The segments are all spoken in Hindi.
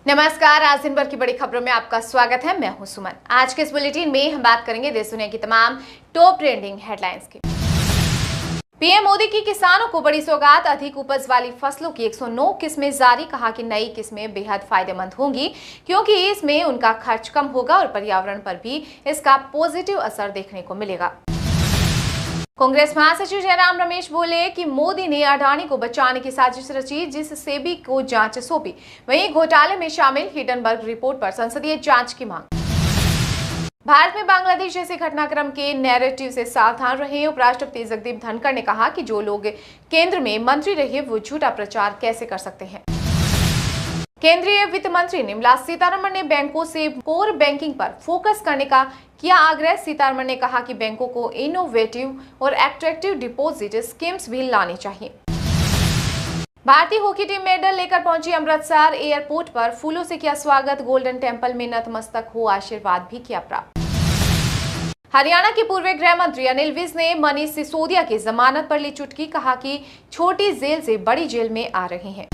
नमस्कार, आज दिन भर की बड़ी खबरों में आपका स्वागत है। मैं हूं सुमन। आज के इस बुलेटिन में हम बात करेंगे देश दुनिया की तमाम टॉप ट्रेंडिंग हेडलाइंस की। पीएम मोदी की किसानों को बड़ी सौगात, अधिक उपज वाली फसलों की 109 किस्में जारी। कहा कि नई किस्में बेहद फायदेमंद होंगी क्योंकि इसमें उनका खर्च कम होगा और पर्यावरण पर भी इसका पॉजिटिव असर देखने को मिलेगा। कांग्रेस महासचिव जयराम रमेश बोले कि मोदी ने अडानी को बचाने की साजिश रची, जिस सेबी को जांच सौंपी। वहीं घोटाले में शामिल हिडनबर्ग रिपोर्ट पर संसदीय जांच की मांग। भारत में बांग्लादेश जैसे घटनाक्रम के नैरेटिव से सावधान रहे। उपराष्ट्रपति जगदीप धनखड़ ने कहा कि जो लोग केंद्र में मंत्री रहे वो झूठा प्रचार कैसे कर सकते हैं। केंद्रीय वित्त मंत्री निर्मला सीतारमण ने बैंकों से कोर बैंकिंग पर फोकस करने का किया आग्रह। सीतारमण ने कहा कि बैंकों को इनोवेटिव और एट्रैक्टिव डिपॉजिट स्कीम्स भी लानी चाहिए। भारतीय हॉकी टीम मेडल लेकर पहुंची अमृतसर एयरपोर्ट पर फूलों से किया स्वागत। गोल्डन टेम्पल में नतमस्तक हो आशीर्वाद भी किया प्राप्त। हरियाणा के पूर्व गृह मंत्री अनिल विज ने मनीष सिसोदिया की जमानत पर ली चुटकी। कहा कि छोटी जेल से बड़ी जेल में आ रहे हैं।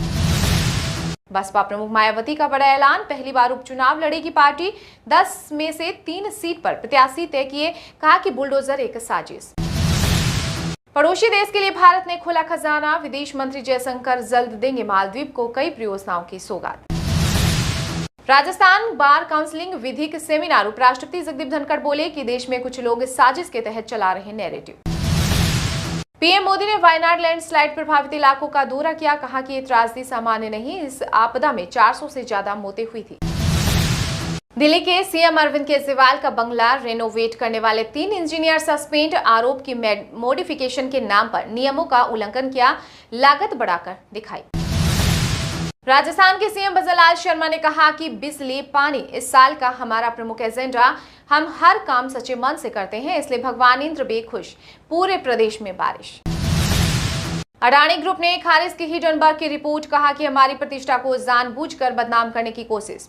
बसपा प्रमुख मायावती का बड़ा ऐलान, पहली बार उपचुनाव लड़ेगी पार्टी। 10 में से 3 सीट पर प्रत्याशी तय किए। कहा कि बुलडोजर एक साजिश। पड़ोसी देश के लिए भारत ने खोला खजाना। विदेश मंत्री जयशंकर जल्द देंगे मालदीव को कई परियोजनाओं की सौगात। राजस्थान बार काउंसिलिंग विधिक सेमिनार, उपराष्ट्रपति जगदीप धनखड़ बोले कि देश में कुछ लोग साजिश के तहत चला रहे नैरेटिव। पीएम मोदी ने वायनाड लैंडस्लाइड प्रभावित इलाकों का दौरा किया। कहा कि ये त्रासदी सामान्य नहीं, इस आपदा में 400 से ज्यादा मौतें हुई थी। दिल्ली के सीएम अरविंद केजरीवाल का बंगला रेनोवेट करने वाले 3 इंजीनियर सस्पेंड। आरोप की मॉडिफिकेशन के नाम पर नियमों का उल्लंघन किया, लागत बढ़ाकर दिखाई। राजस्थान के सीएम भजनलाल शर्मा ने कहा कि बिजली पानी इस साल का हमारा प्रमुख एजेंडा। हम हर काम सच्चे मन से करते हैं, इसलिए भगवान इंद्र भी खुश। पूरे प्रदेश में बारिश। अडानी ग्रुप ने खारिज की हिडनबर्ग की रिपोर्ट। कहा कि हमारी प्रतिष्ठा को जानबूझकर बदनाम करने की कोशिश।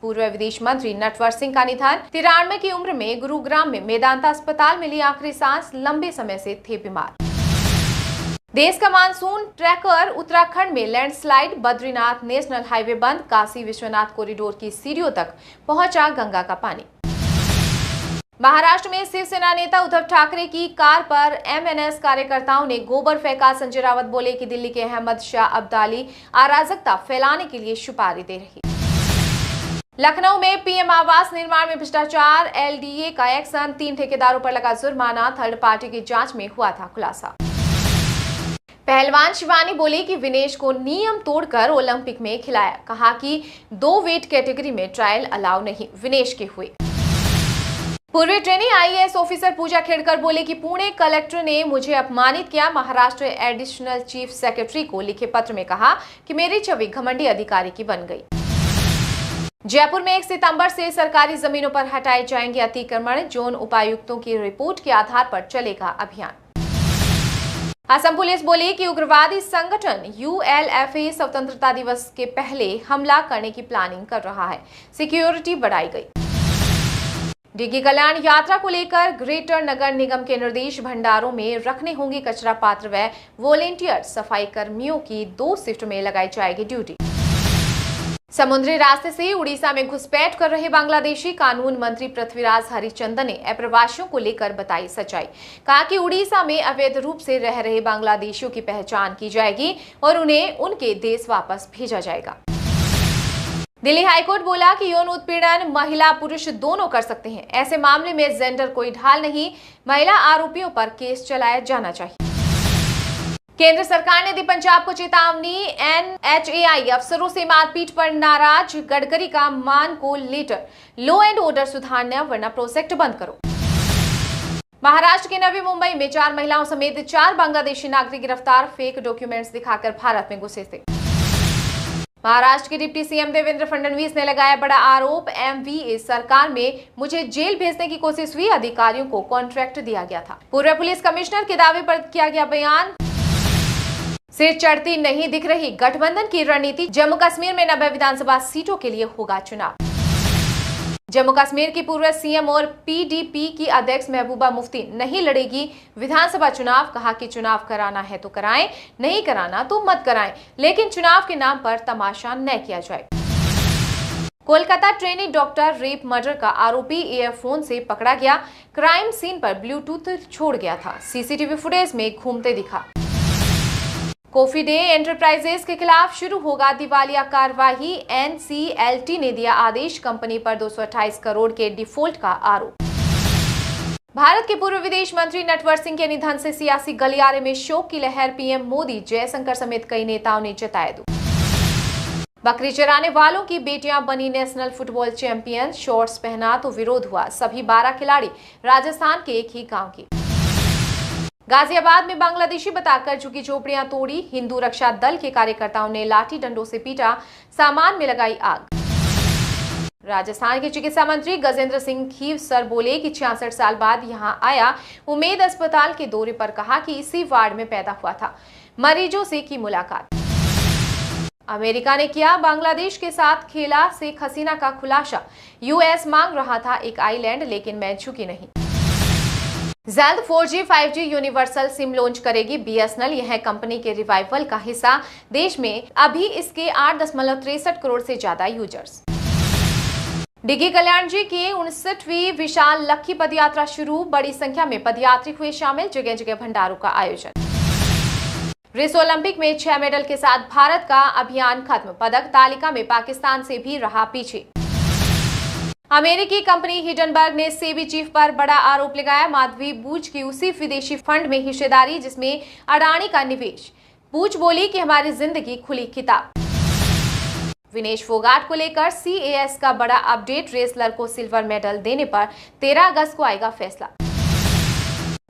पूर्व विदेश मंत्री नटवर सिंह का निधन। 93 की उम्र में गुरुग्राम में मेदांता अस्पताल में ली आखिरी सांस। लंबे समय से थे बीमार। देश का मानसून ट्रैकर, उत्तराखंड में लैंडस्लाइड। बद्रीनाथ नेशनल हाईवे बंद। काशी विश्वनाथ कॉरिडोर की सीढ़ियों तक पहुंचा गंगा का पानी। महाराष्ट्र में शिवसेना नेता उद्धव ठाकरे की कार पर एमएनएस कार्यकर्ताओं ने गोबर फेंका। संजय रावत बोले कि दिल्ली के अहमद शाह अब्दाली अराजकता फैलाने के लिए सुपारी दे रही। लखनऊ में पीएम आवास निर्माण में भ्रष्टाचार, एलडीए का एक्शन। 3 ठेकेदारों पर लगा जुर्माना। थर्ड पार्टी की जांच में हुआ था खुलासा। पहलवान शिवानी बोली कि विनेश को नियम तोड़कर ओलंपिक में खिलाया। कहा कि 2 वेट कैटेगरी में ट्रायल अलाउ नहीं, विनेश के हुए। पूर्व ट्रेनी आईएएस ऑफिसर पूजा खेड़कर बोले कि पुणे कलेक्टर ने मुझे अपमानित किया। महाराष्ट्र एडिशनल चीफ सेक्रेटरी को लिखे पत्र में कहा कि मेरी छवि घमंडी अधिकारी की बन गई। जयपुर में 1 सितंबर से सरकारी जमीनों पर हटाए जाएंगे अतिक्रमण। जोन उपायुक्तों की रिपोर्ट के आधार पर चलेगा अभियान। असम पुलिस बोली कि उग्रवादी संगठन यूएलएफए स्वतंत्रता दिवस के पहले हमला करने की प्लानिंग कर रहा है। सिक्योरिटी बढ़ाई गई। डिग्गी कल्याण यात्रा को लेकर ग्रेटर नगर निगम के निर्देश, भंडारों में रखने होंगे कचरा पात्र व वॉलेंटियर। सफाई कर्मियों की 2 शिफ्ट में लगाई जाएगी ड्यूटी। समुद्री रास्ते से उड़ीसा में घुसपैठ कर रहे बांग्लादेशी कानून मंत्री पृथ्वीराज हरिचंदन ने अप्रवासियों को लेकर बताई सच्चाई। कहा कि उड़ीसा में अवैध रूप से रह रहे बांग्लादेशियों की पहचान की जाएगी और उन्हें उनके देश वापस भेजा जाएगा। दिल्ली हाईकोर्ट बोला कि यौन उत्पीड़न महिला पुरुष दोनों कर सकते हैं। ऐसे मामले में जेंडर कोई ढाल नहीं, महिला आरोपियों पर केस चलाया जाना चाहिए। केंद्र सरकार ने दी पंजाब को चेतावनी। एनएचएआई अफसरों से मारपीट पर नाराज। गडकरी का मान को लेटर, लॉ एंड ऑर्डर सुधारना वरना प्रोजेक्ट बंद करो। महाराष्ट्र के नवी मुंबई में 4 महिलाओं समेत 4 बांग्लादेशी नागरिक गिरफ्तार। फेक डॉक्यूमेंट्स दिखाकर भारत में घुसे थे। महाराष्ट्र के डिप्टी सीएम देवेंद्र फडणवीस ने लगाया बड़ा आरोप। एमवीए सरकार में मुझे जेल भेजने की कोशिश हुई, अधिकारियों को कॉन्ट्रैक्ट दिया गया था। पूर्व पुलिस कमिश्नर के दावे पर किया गया बयान। सिर चढ़ती नहीं दिख रही गठबंधन की रणनीति। जम्मू कश्मीर में 90 विधानसभा सीटों के लिए होगा चुनाव। जम्मू कश्मीर की पूर्व सीएम और पीडीपी की अध्यक्ष महबूबा मुफ्ती नहीं लड़ेगी विधानसभा चुनाव। कहा कि चुनाव कराना है तो कराएं, नहीं कराना तो मत कराएं, लेकिन चुनाव के नाम पर तमाशा न किया जाए। Kolkata trainee doctor rape murder का आरोपी एयरफोन से पकड़ा गया। क्राइम सीन पर ब्लूटूथ छोड़ गया था, सीसीटीवी फुटेज में घूमते दिखा। कॉफी डे एंटरप्राइजेस के खिलाफ शुरू होगा दिवालिया कार्रवाई। एनसीएलटी ने दिया आदेश, कंपनी पर 228 करोड़ के डिफॉल्ट का आरोप। भारत के पूर्व विदेश मंत्री नटवर सिंह के निधन से सियासी गलियारे में शोक की लहर। पीएम मोदी, जयशंकर समेत कई नेताओं ने जताया दुख। बकरी चराने वालों की बेटियां बनी नेशनल फुटबॉल चैंपियन। शॉर्ट्स पहना तो विरोध हुआ, सभी 12 खिलाड़ी राजस्थान के एक ही गांव की। गाजियाबाद में बांग्लादेशी बताकर झुकी झोपड़ियां तोड़ी। हिंदू रक्षा दल के कार्यकर्ताओं ने लाठी डंडों से पीटा, सामान में लगाई आग। राजस्थान के चिकित्सा मंत्री गजेंद्र सिंह खीवसर बोले कि 66 साल बाद यहां आया। उम्मेद अस्पताल के दौरे पर कहा कि इसी वार्ड में पैदा हुआ था। मरीजों से की मुलाकात। अमेरिका ने किया बांग्लादेश के साथ खेला शेख हसीना का खुलासा। यूएस मांग रहा था एक आइलैंड, लेकिन मैं झुकी नहीं। जल्द 4G 5G universal SIM launch करेगी बीएसएनएल। यह है कंपनी के रिवाइवल का हिस्सा। देश में अभी इसके 8.63 करोड़ से ज्यादा यूजर्स। डीगी कल्याण जी की 59वीं विशाल लक्की पदयात्रा शुरू। बड़ी संख्या में पदयात्री हुए शामिल, जगह जगह भंडारों का आयोजन। रिस ओलंपिक में 6 मेडल के साथ भारत का अभियान खत्म। पदक तालिका में पाकिस्तान से भी रहा पीछे। अमेरिकी कंपनी हिंडनबर्ग ने सेबी चीफ पर बड़ा आरोप लगाया। माधवी बूच की उसी विदेशी फंड में हिस्सेदारी जिसमें अडानी का निवेश। बूच बोली कि हमारी जिंदगी खुली किताब। विनेश फोगाट को लेकर सीएएस का बड़ा अपडेट। रेसलर को सिल्वर मेडल देने पर 13 अगस्त को आएगा फैसला।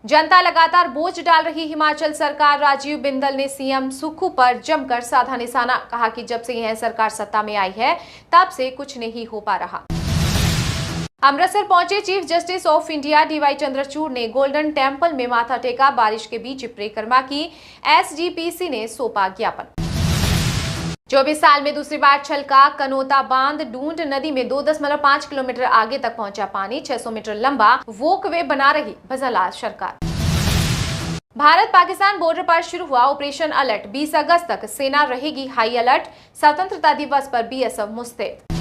जनता लगातार बोझ डाल रही हिमाचल सरकार। राजीव बिंदल ने सीएम सुक्खू पर जमकर साधा निशाना। कहा कि जब से यह सरकार सत्ता में आई है तब से कुछ नहीं हो पा रहा। अमृतसर पहुंचे chief justice of India DY Chandrachud ने गोल्डन टेम्पल में माथा टेका। बारिश के बीच परिक्रमा की। एसजीपीसी ने सौंपा ज्ञापन। 24 साल में दूसरी बार छलका कनोता बांध। डूंड नदी में 2.5 किलोमीटर आगे तक पहुंचा पानी। 600 मीटर लंबा वॉकवे बना रही भजनलाल सरकार। भारत पाकिस्तान बॉर्डर पर शुरू हुआ ऑपरेशन अलर्ट। 20 अगस्त तक सेना रहेगी हाई अलर्ट। स्वतंत्रता दिवस पर बीएसएफ मुस्तैद।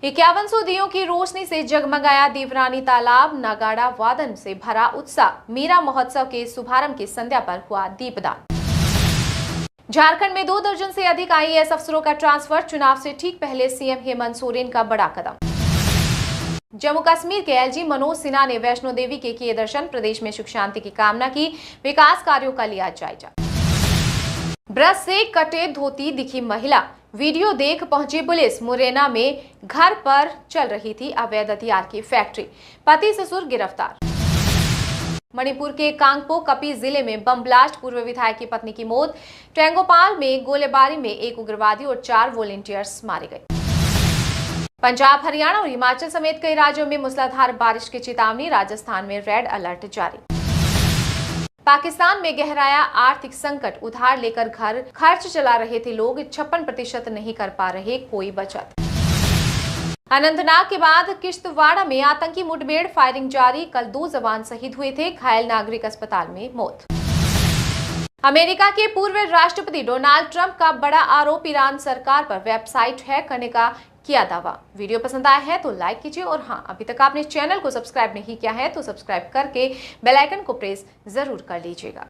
5100 दियों की रोशनी से जगमगाया देवरानी तालाब। नगाड़ा वादन से भरा उत्साह। मीरा महोत्सव के शुभारंभ की संध्या पर हुआ दीपदान। झारखंड में 2 दर्जन से अधिक आईएएस अफसरों का ट्रांसफर। चुनाव से ठीक पहले सीएम हेमंत सोरेन का बड़ा कदम। जम्मू कश्मीर के एलजी मनोज सिन्हा ने वैष्णो देवी के किए दर्शन। प्रदेश में सुख शांति की कामना की। विकास कार्यों का लिया जायजा। ब्रश से कटे धोती दिखी महिला। वीडियो देख पहुंची पुलिस। मुरैना में घर पर चल रही थी अवैध हथियार की फैक्ट्री। पति ससुर गिरफ्तार। मणिपुर के कांगपो कपी जिले में बम ब्लास्ट। पूर्व विधायक की पत्नी की मौत। टेंगोपाल में गोलीबारी में 1 उग्रवादी और 4 वॉलंटियर्स मारे गए। पंजाब, हरियाणा और हिमाचल समेत कई राज्यों में मूसलाधार बारिश की चेतावनी। राजस्थान में रेड अलर्ट जारी। पाकिस्तान में गहराया आर्थिक संकट। उधार लेकर घर खर्च चला रहे थे लोग। 56% नहीं कर पा रहे कोई बचत। अनंतनाग के बाद किश्तवाड़ा में आतंकी मुठभेड़। फायरिंग जारी। कल 2 जवान शहीद हुए थे। घायल नागरिक अस्पताल में मौत। अमेरिका के पूर्व राष्ट्रपति डोनाल्ड ट्रंप का बड़ा आरोप। ईरान सरकार पर वेबसाइट हैक करने का किया दावा। वीडियो पसंद आया है तो लाइक कीजिए और हाँ, अभी तक आपने चैनल को सब्सक्राइब नहीं किया है तो सब्सक्राइब करके बेल आइकन को प्रेस जरूर कर लीजिएगा।